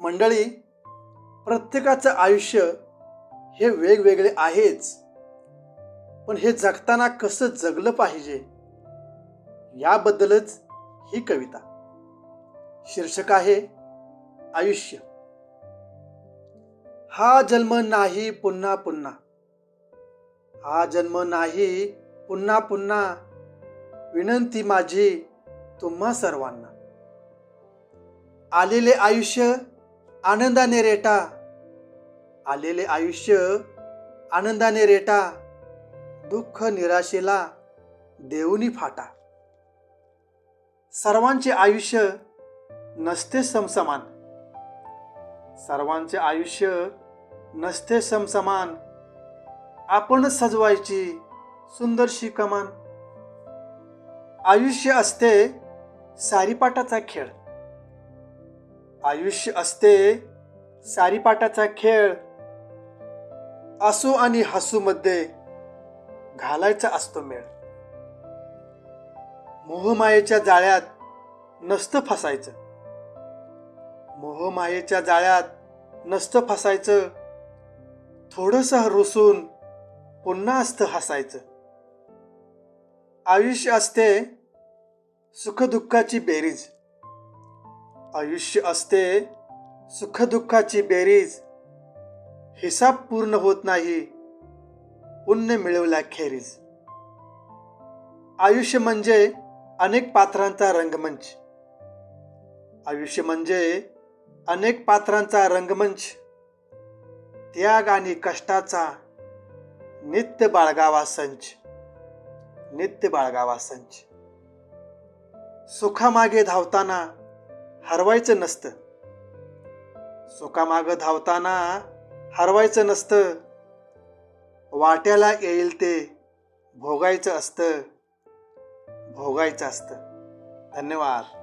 मंडळी, प्रत्येकाचं आयुष्य हे वेगवेगळे आहेच, पण हे जगताना कसं जगलं पाहिजे याबद्दलच ही कविता. शीर्षक आहे आयुष्य. हा जन्म नाही पुन्हा पुन्हा, हा जन्म नाही पुन्हा पुन्हा, विनंती माझी तुम्हा सर्वांना. आलेले आयुष्य आनंदाने रेटा, आलेले आयुष्य आनंदाने रेटा, दुःख निराशेला देऊनी फाटा. सर्वांचे आयुष्य नसते समसमान, सर्वांचे आयुष्य नसते समसमान, आपण सजवायची सुंदरशी कमान. आयुष्य असते सारीपाटाचा खेळ, आयुष्य असते सारीपाटाचा खेळ, असू आणि हसू मध्ये घालायचा असतो मेळ. मोहमायेच्या जाळ्यात नसतं फसायचं, मोहमायेच्या जाळ्यात नसतं फसायचं, थोडंसं रुसून पुन्हा असतं हसायचं. आयुष्य असते सुखदुःखाची बेरीज, आयुष्य असते सुखदुःखाची बेरीज, हिसाब पूर्ण होत नाही पुण्य मिळवल्याखेरीज. आयुष्य म्हणजे अनेक पात्रांचा रंगमंच, आयुष्य म्हणजे अनेक पात्रांचा रंगमंच, त्याग आणि कष्टाचा नित्य बाळगावा संच, नित्य बाळगावा संच. सुखामागे धावताना हरवायचं नसतं, सुखामागे धावताना हरवायचं नसतं, वाट्याला येईल ते भोगायचं असतं, भोगायचं असतं. धन्यवाद.